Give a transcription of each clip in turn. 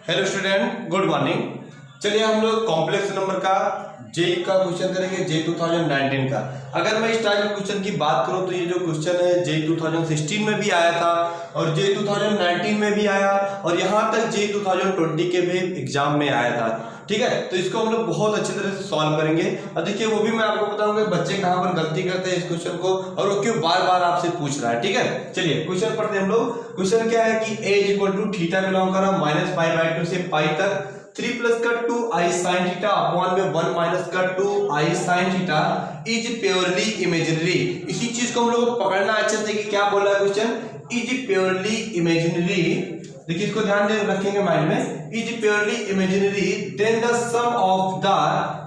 Hello student, good morning. चलिए हम लोग कॉम्प्लेक्स नंबर का जेई का क्वेश्चन करेंगे, जे 2019 का। अगर मैं इस टाइप के क्वेश्चन की बात करूं तो ये जो क्वेश्चन है जे 2016 में भी आया था और जे 2019 में भी आया और यहाँ तक जे 2020 के भी एग्जाम में आया था। ठीक है, तो इसको हम लोग बहुत अच्छी तरह से सॉल्व करेंगे। और देखिए वो भी मैं आपको बताऊंगा बच्चे कहाँ पर गलती करते हैं इस क्वेश्चन को और वो क्यों बार बार आपसे पूछ रहा है। ठीक है, चलिए क्वेश्चन पढ़ते हैं हम लोग। क्वेश्चन क्या है कि a equal to theta belong कर रहा -π/2 से पाई तक 3 प्लस का 2i sin थीटा अपॉन में 1 माइनस का 2i sin theta is purely imaginary. इसी चीज को हम लोग को पकड़ना अच्छे से कि क्या बोल रहा है क्वेश्चन, इज प्योरली इमेजिनरी। देखिए इसको ध्यान दे रखेंगे माइंड में, is purely imaginary then the sum of the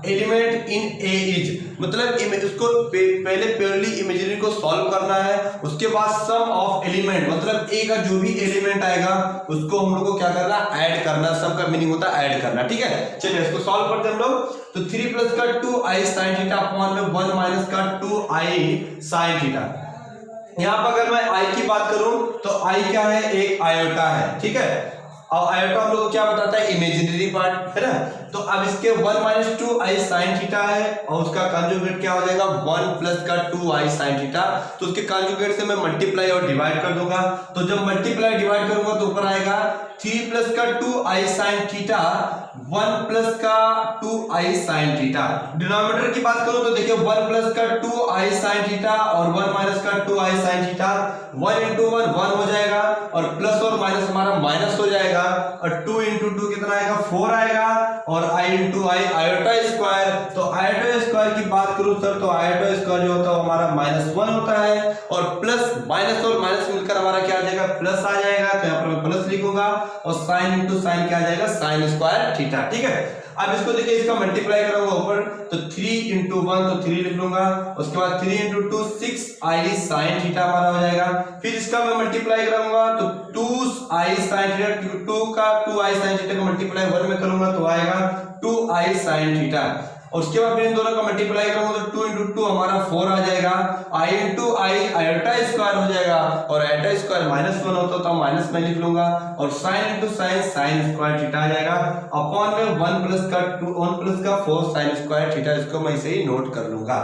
element in a is. मतलब इसको पहले प्योरली इमेजिनरी को सॉल्व करना है, उसके बाद सम ऑफ एलिमेंट मतलब ए का जो भी एलिमेंट आएगा उसको हम लोग को क्या करना, ऐड करना। सब का मीनिंग होता है ऐड करना। ठीक है, चलिए इसको सॉल्व करते हैं हम लोग। तो 3 प्लस का 2i sin थीटा अपॉन में 1 माइनस का 2i sin थीटा। यहाँ पर अगर मैं i की बात करूं तो i क्या है, एक आयोटा है। ठीक है, और आयोटा हम लोग को क्या बताता है, इमेजिनरी पार्ट है ना। तो अब इसके 1 माइनस 2i sin थीटा है और उसका कंजुगेट क्या हो जाएगा 1 प्लस का 2i sin थीटा। तो उसके कंजुगेट से मैं मल्टीप्लाई और डिवाइड कर दूंगा। तो जब मल्टीप्लाई डिवाइड करूंगा तो ऊपर आएगा 3 प्लस का 2i sin थीटा 1 प्लस का 2i sin थीटा। डिनोमिनेटर की बात करूं तो देखिए 1 प्लस का 2i sin थीटा और 1 माइनस का 2i sin थीटा 1 इंटू 1 1 हो जाएगा और प्लस और माइनस हमारा माइनस हो जाएगा और 2 इंटू 2 कितना आएगा 4 आएगा और i into I iota square. तो आयोटा स्क्वायर की बात करूं सर तो आयोटा स्क्वायर जो होता है हमारा -1 होता है और प्लस माइनस और माइनस मिलकर हमारा क्या आ जाएगा, प्लस आ जाएगा। तो यहाँ पर मैं प्लस लिखूंगा और साइन इंटू साइन क्या आ जाएगा, साइन स्क्वायर थीटा। ठीक है, अब इसको देखिए इसका मल्टीप्लाई करूंगा ऊपर तो 3 इंटू 1 तो 3 लिख लूंगा, उसके बाद 3 इंटू 2 6i sin थीटा हमारा हो जाएगा। फिर इसका मैं मल्टीप्लाई करूंगा तो 2i sin थीटा, 2 का 2i sin थीटा का मल्टीप्लाई 1 में करूंगा तो आएगा 2i sin थीटा। और उसके बाद फिर इन दोनों का मल्टीप्लाई करूंगा तो 2 इंटू 2 हमारा 4 आ जाएगा। i into I iota square हो जाएगा और आयोटा स्क्वायर -1 होता तो माइनस में लिख लूंगा और sine into sine sine square theta आ जाएगा अपॉन में 1 प्लस का 4 साइन स्क्वायर थीटा। इसको मैं इसे ही नोट कर लूंगा।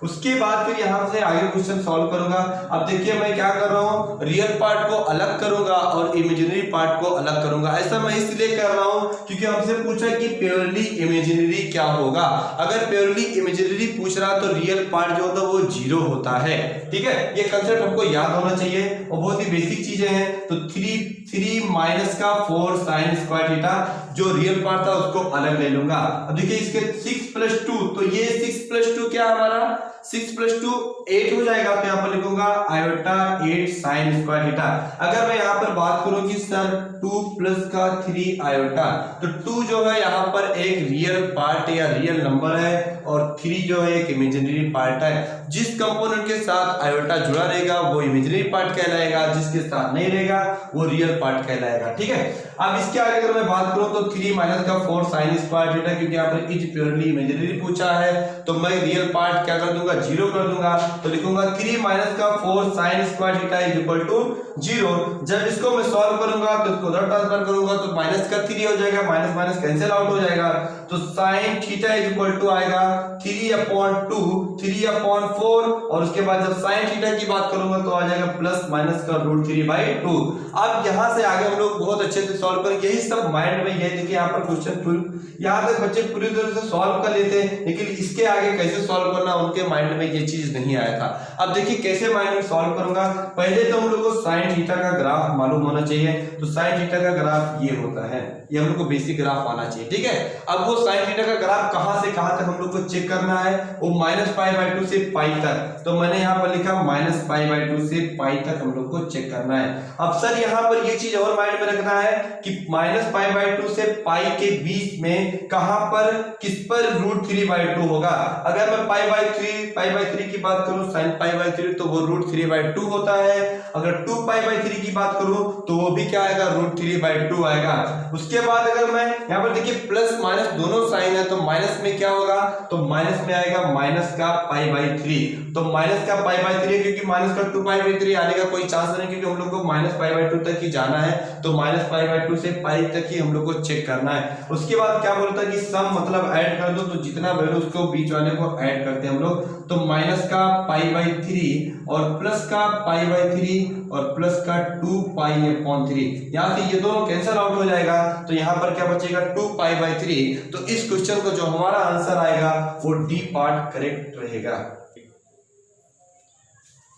उसके बाद फिर यहां से आगे क्वेश्चन सॉल्व करूंगा। अब देखिए मैं क्या कर रहा हूं, रियल पार्ट को अलग करूंगा और इमेजिनरी पार्ट को अलग करूंगा। ऐसा मैं इसलिए कर रहा हूं क्योंकि हमसे पूछा कि प्योरली इमेजिनरी क्या होगा। अगर प्योरली इमेजिनरी पूछ रहा तो रियल पार्ट जो होता है वो 0 होता है। ठीक है, ये कंसेप्ट हमको याद होना चाहिए और बहुत ही बेसिक चीजें हैं। तो 3 माइनस का 4 साइन स्क्वायर थीटा जो रियल पार्ट था उसको अलग ले लूंगा। अब देखिए इसके 6 प्लस 2 तो ये 6 प्लस 2 क्या हमारा 6 प्लस 2 8 हो जाएगा। तो यहाँ पर लिखूंगा आयोटा 8 साइन स्क्वायर थीटा। अगर मैं यहाँ पर बात करूं कि सर 2 प्लस का 3 आयोटा तो 2 जो है यहाँ पर एक रियल पार्ट या रियल नंबर है और 3 जो है एक इमेजिनरी पार्ट है। जिस कंपोनेंट के साथ आयोटा जुड़ा रहेगा वो इमेजिनरी पार्ट कहलाएगा, जिसके साथ नहीं रहेगा वो रियल पार्ट कहलाएगा। ठीक है, अब इसके आगे अगर मैं बात करूं तो 3 माइनस का 4 साइन स्क्वायर थीटा क्योंकि यहाँ पर इज प्योरली इमेजिनरी पूछा है तो मैं रियल पार्ट क्या कर दूंगा 0 कर दूंगा। तो लिखूंगा 3 माइनस का 4 sine square theta is equal to 0। जब इसको मैं सॉल्व करूंगा तो इसको उधर ट्रांसफर करूंगा तो माइनस का 3 हो जाएगा, माइनस माइनस कैंसिल आउट हो जाएगा। तो sine theta is equal to आएगा 3/4 और उसके बाद जब साइन थीटा की बात करूंगा तो आ जाएगा प्लस माइनस का √3/2। अब यहां से आगे हम लोग बहुत अच्छे से सॉल्व करेंगे। यही सब माइंड में ये देखिए यहाँ पर क्वेश्चन यहाँ तक बच्चे पूरी तरह से सॉल्व कर लेते हैं, लेकिन इसके आगे कैसे सॉल्व करना उनके माइंड में ये चीज नहीं आया था। अब देखिए कैसे माइंड में सॉल्व करूंगा। पहले तो हम लोग को साइन थीटा का ग्राफ मालूम होना चाहिए। तो साइन थीटा का ग्राफ ये होता है, ये हम लोग को बेसिक ग्राफ आना चाहिए। ठीक है, अब वो साइन थीटा का ग्राफ कहां से कहां तक हम लोग को चेक करना है, वो -π/2 से पाई तक। तो मैंने यहाँ पर लिखा -π/2 से पाई तक हम लोग को चेक करना है। अब सर यहाँ पर ये चीज और माइंड में रखना है कि -π/2 से पाई के बीच में कहां पर किस पर √3/2 होगा। अगर मैं π/3 3 की बात करूं sin π/3 तो वो √3/2 होता है। अगर 2π/3 की बात करूं तो वो भी क्या आएगा, √3/2 आएगा। उसके बाद अगर मैं यहाँ पर देखिए प्लस माइनस दोनों साइन है तो माइनस में क्या होगा, तो माइनस में आएगा माइनस का π/3। तो माइनस का π/3 क्योंकि माइनस का 2π/3 आने का कोई चांस नहीं, क्योंकि हम लोग को माइनस π/2 तक ही जाना है। तो माइनस π/2 से पाई तक ही हम लोग को चेक करना है। उसके बाद क्या बोलता है कि सम मतलब ऐड कर दो, तो जितना वैल्यू उसको बीच वाले को ऐड करते हैं हम लोग। तो माइनस का π/3 और प्लस का π/3 और प्लस का 2π/3, यहाँ से ये दोनों कैंसिल आउट हो जाएगा। तो यहाँ पर क्या बचेगा 2π/3। तो इस क्वेश्चन को जो हमारा आंसर आएगा वो डी पार्ट करेक्ट रहेगा।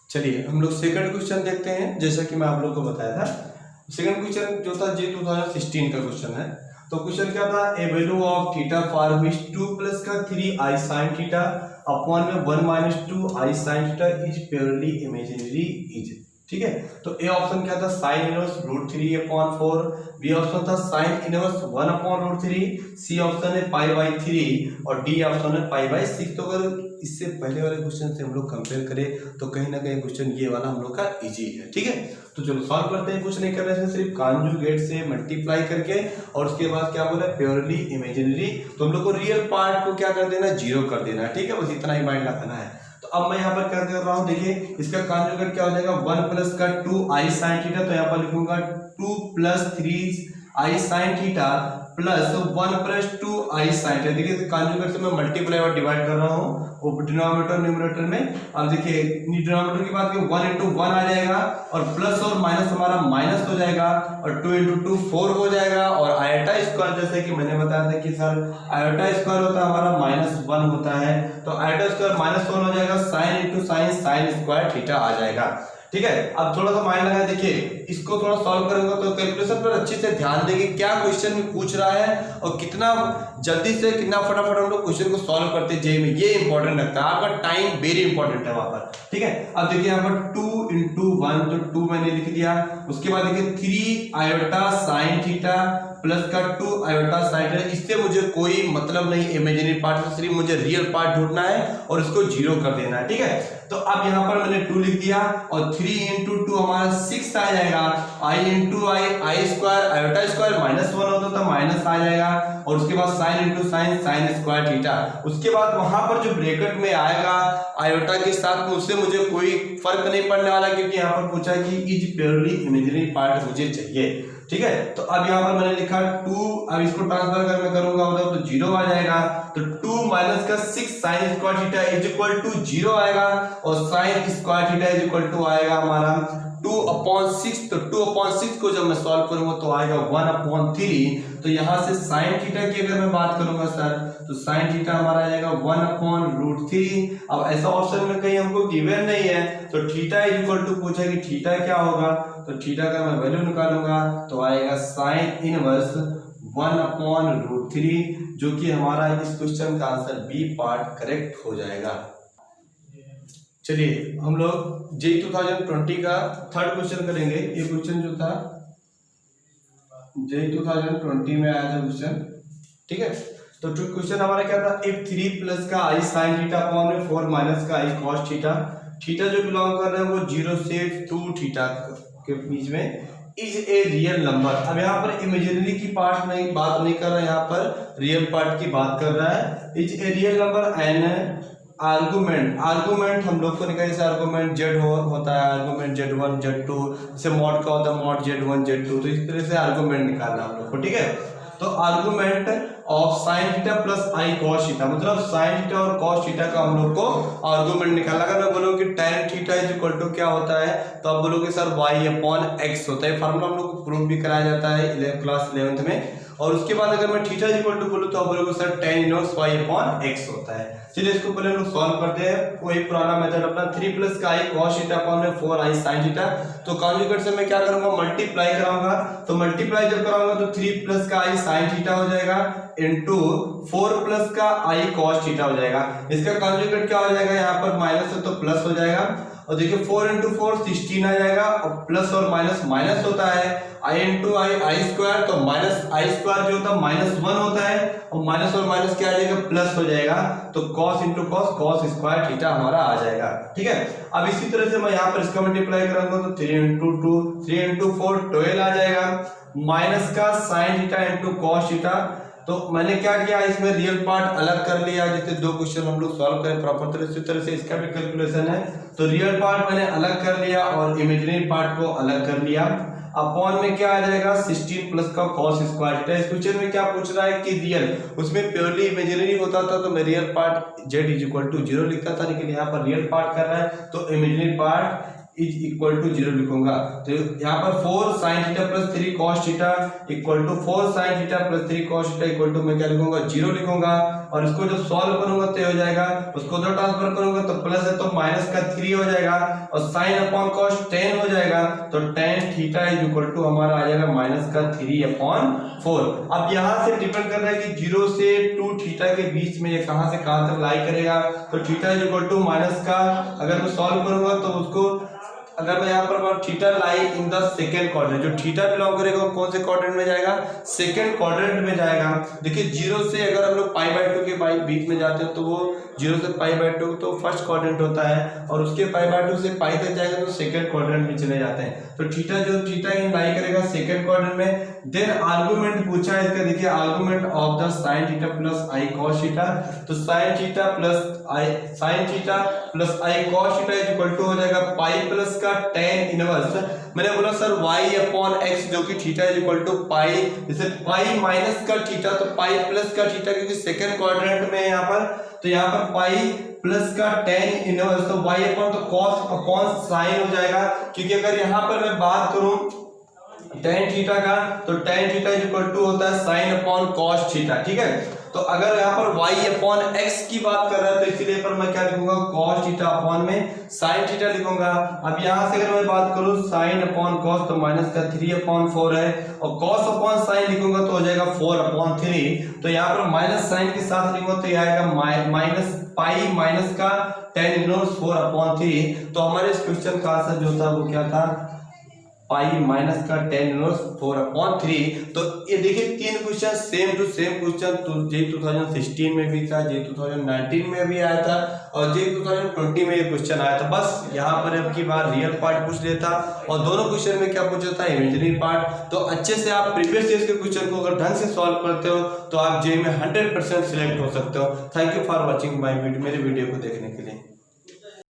चलिए हम लोग सेकंड क्वेश्चन देखते हैं। जैसा कि मैं आप लोग को बताया था, सेकंड क्वेश्चन जो था जे 2016 का क्वेश्चन है। तो क्वेश्चन क्या था, A value of theta for which 2 plus का 3i sin थीटा अपॉन में 1 minus 2i sin theta is purely imaginary is. ठीक है, तो ए ऑप्शन क्या था, साइन इनवर्स √3/4, बी ऑप्शन था साइन इनवर्स 1/√3, सी ऑप्शन है π/3 और डी ऑप्शन है π/6। तो अगर इससे पहले वाले क्वेश्चन से हम लोग कंपेयर करें तो कहीं ना कहीं क्वेश्चन ये वाला हम लोग का इजी है। ठीक है, तो चलो सॉल्व करते हैं। कुछ नहीं करना है, सिर्फ कॉन्जुगेट से मल्टीप्लाई करके और उसके बाद क्या बोला प्योरली इमेजिनरी। तो हम लोग को रियल पार्ट को क्या कर देना, 0 कर देना है। ठीक है, बस इतना ही माइंड रखना है। तो अब मैं यहाँ पर क्या कर रहा हूँ, देखिए इसका कॉन्जुगेट क्या हो जाएगा, 1 प्लस का 2i sin थीटा। तो यहाँ पर लिखूंगा 2 plus 3i sin theta plus 1 plus 2i sin theta. देखिए कॉन्जुगेट से मैं मल्टीप्लाई और डिवाइड कर रहा हूँ वो डिनोमिनेटर न्यूमरेटर में। अब देखिए डिनोमिनेटर की बात करें 1 into 1 आ जाएगा और प्लस और माइनस हमारा माइनस हो जाएगा और 2 into 2 4 हो जाएगा। और आयोटा स्क्वायर जैसे कि मैंने बताया था कि सर आयोटा स्क्वायर होता है हमारा -1 होता है। तो आयोटा स्क्वायर -1 हो जाएगा, sine into sine sine square theta आ जाएगा। ठीक है, अब थोड़ा सा माइंड लगाए, देखिए इसको थोड़ा सॉल्व करेंगे तो कैलकुलेशन पर अच्छे से ध्यान देंगे क्या क्वेश्चन में पूछ रहा है और कितना जल्दी से कितना फटाफट हम लोग क्वेश्चन को सॉल्व करते हैं जे में, ये इंपॉर्टेंट लगता है। आपका टाइम वेरी इंपॉर्टेंट है वहां पर। ठीक है, अब देखिए यहाँ पर 2 into 1 तो 2 मैंने लिख दिया। उसके बाद देखिए 3 आयोटा साइन थीटा प्लस का 2 आयोटा साइन थीटा। इससे मुझे कोई मतलब नहीं इमेजिनरी पार्ट से, सिर्फ मुझे रियल पार्ट ढूंढना है और इसको 0 कर देना है। ठीक है, तो अब यहाँ पर मैंने 2 लिख दिया और 3 into 2 हमारा 6 आ जाएगा। i into i square iota square -1 होता तो माइनस आ जाएगा और उसके बाद sign into sine sine square theta. उसके बाद वहां पर जो ब्रैकेट में आएगा आयोटा के साथ में, उससे मुझे कोई फर्क नहीं पड़ने वाला, क्योंकि यहाँ पर पूछा है कि इज प्योरली इमेजिनरी पार्ट मुझे चाहिए। ठीक है, तो अब यहाँ पर मैंने लिखा 2, अब इसको ट्रांसफर कर मैं करूंगा तो 0 आ जाएगा। तो 2 माइनस का 6 sine square theta is equal to 0 आएगा और sine square theta is equal to आएगा हमारा 2/6। तो 2/6 को जब मैं सॉल्व करूंगा तो आएगा 1/3। तो यहाँ से साइन थीटा की अगर मैं बात करूंगा सर, तो साइन थीटा हमारा आ जाएगा 1/√3। अब ऐसा ऑप्शन में कहीं हमको गिवन नहीं है, तो थीटा इज इक्वल टू पूछा कि थीटा क्या होगा, तो थीटा का मैं वैल्यू निकालूंगा तो आएगा साइन इनवर्स 1/√3, जो कि हमारा इस क्वेश्चन का आंसर बी पार्ट करेक्ट हो जाएगा। चलिए हम लोग जे 2020 का थर्ड क्वेश्चन करेंगे। ये क्वेश्चन जो था जे 2020 में आया था क्वेश्चन। ठीक है, तो क्वेश्चन हमारा क्या था, इफ 3 प्लस का i sin थीटा अपॉन में 4 माइनस का i cos थीटा, थीटा जो बिलोंग कर रहे हैं वो 0 से 2 थीटा के बीच में, इज ए रियल नंबर। अब यहाँ पर इमेजिनरी की पार्ट नहीं बात नहीं कर रहा है, यहाँ पर रियल पार्ट की बात कर रहा है। Is a real number and argument हम लोग को निकाल, जैसे आर्गुमेंट जेड होता है, आर्गुमेंट Z1 Z2, जैसे मॉड का होता है मॉड Z1 Z2, तो इस तरह से आर्गुमेंट निकालना हम लोग को। ठीक है, तो argument of sine theta plus i cos theta, मतलब साइन थीटा और cos थीटा का हम लोग को आर्गुमेंट निकालना। अगर मैं बोलूँ कि tan theta is equal to क्या होता है, तो आप बोलोगे सर y/x होता है। फार्मूला हम लोग को प्रूव भी कराया जाता है क्लास 11th में। और उसके बाद अगर मैं थीटा इज इक्वल टू बोलूँ तो आप बोलोगे सर tan इनवर्स y/x होता है। चलिए इसको पहले हम लोग सॉल्व करते हैं, वही पुराना मेथड अपना। 3 प्लस का i cos थीटा अपॉन में 4i sin थीटा। तो कॉन्जुगेट से मैं क्या करूंगा, मल्टीप्लाई कराऊंगा। तो मल्टीप्लाई जब कराऊंगा तो 3 प्लस का i sin थीटा हो जाएगा इंटू 4 प्लस का i cos थीटा हो जाएगा। इसका कॉन्जुगेट क्या हो जाएगा, यहाँ पर माइनस है तो प्लस हो जाएगा और देखिए 4 इंटू 4 16 आ जाएगा, और प्लस और माइनस माइनस होता है, आई इंटू आई आई स्क्वायर, तो माइनस आई स्क्वायर जो होता है -1 होता है, और माइनस और माइनस क्या आ जाएगा, प्लस हो जाएगा, तो cos into cos cos square theta हमारा आ जाएगा। ठीक है, अब इसी तरह से मैं यहाँ पर इसका मल्टीप्लाई करूंगा तो 3 इंटू 2 3 इंटू 4 12 आ जाएगा, माइनस का sine theta into cos theta. तो मैंने क्या किया, इसमें रियल पार्ट अलग कर लिया, जैसे 2 क्वेश्चन हम लोग सॉल्व करें प्रॉपर तरह से, इसी तरह से इसका भी कैलकुलेशन है, तो रियल पार्ट मैंने अलग कर लिया और इमेजिनरी पार्ट को अलग कर लिया। अपॉन में क्या आ जाएगा 16 प्लस का कॉस स्क्वायर थीटा। इस क्वेश्चन में क्या पूछ रहा है कि रियल, उसमें प्योरली इमेजिनरी होता था तो मैं real part z is equal to 0 लिखता था, लेकिन यहाँ पर रियल पार्ट कर रहा है तो imaginary part is equal to 0 लिखूंगा। तो यहाँ पर 4 sine theta plus 3 cos theta equal to 4 sine theta plus 3 cos theta equal to मैं क्या लिखूंगा 0 लिखूंगा, और इसको जब सॉल्व करूंगा तो हो जाएगा, उसको जब ट्रांसफर करूंगा तो प्लस है तो माइनस का 3 हो जाएगा, और साइन अपॉन कॉस 10 हो जाएगा, तो tan theta is equal to हमारा आ जाएगा माइनस का 3/4। अब यहाँ से डिपेंड कर रहा है कि 0 से 2 थीटा के बीच में ये कहां से कहां तक लाई करेगा, तो theta is equal to minus का, अगर मैं सॉल्व करूंगा तो उसको, अगर मैं यहाँ पर theta lie in the second quadrant, जो थीटा बिलोंग करेगा वो कौन से क्वाड्रेंट में जाएगा, सेकेंड क्वाड्रेंट में जाएगा। देखिए 0 से अगर हम लोग π/2 के बीच में जाते हैं तो वो 0 से π/2 तो फर्स्ट क्वाड्रेंट होता है, और उसके π/2 से पाई तक जाएगा तो सेकेंड क्वाड्रेंट में चले जाते हैं। तो थीटा इन लाई करेगा सेकेंड क्वाड्रेंट में। देन आर्गुमेंट पूछा है इसका, देखिए argument of the sine theta plus i cos theta, तो sine theta plus i cos theta is equal to हो जाएगा पाई प्लस का tan इनवर्स। मैंने बोला सर y अपॉन x जो कि theta is equal to pi, जैसे pi minus का थीटा तो पाई प्लस का थीटा, क्योंकि सेकंड क्वाड्रेंट में है यहाँ पर, तो यहाँ पर पाई प्लस का tan इनवर्स, तो y अपॉन तो cos अपॉन साइन हो जाएगा, क्योंकि अगर यहाँ पर मैं बात करूं tan थीटा का तो tan theta is equal to होता है साइन अपॉन cos थीटा। ठीक है, तो अगर यहाँ पर y अपॉन x की बात कर रहा है तो इसीलिए पर मैं क्या लिखूंगा cos थीटा अपॉन में sin थीटा लिखूंगा। अब यहाँ से अगर मैं बात करूँ sin अपॉन cos तो माइनस का 3/4 है, और cos अपॉन sin लिखूंगा तो हो जाएगा 4/3, तो यहाँ पर माइनस साइन के साथ लिखूंगा तो यह आएगा माइनस पाई माइनस का tan इनवर्स 4/3। तो हमारे इस क्वेश्चन का आंसर जो था वो क्या था, पाई माइनस का tan इनवर्स 4/3। तो ये देखिए 3 question same to same question तो जे 2016 में भी था, जे 2019 में भी आया था, और जे 2020 में ये क्वेश्चन आया था। बस यहाँ पर अब की बार रियल पार्ट पूछ लेता, और दोनों क्वेश्चन में क्या पूछा था, इमेजिनरी पार्ट। तो अच्छे से आप प्रीवियस ईयर के क्वेश्चन को अगर ढंग से सॉल्व करते हो तो आप जे में 100% सिलेक्ट हो सकते हो। Thank you for watching my video, मेरे वीडियो को देखने के लिए।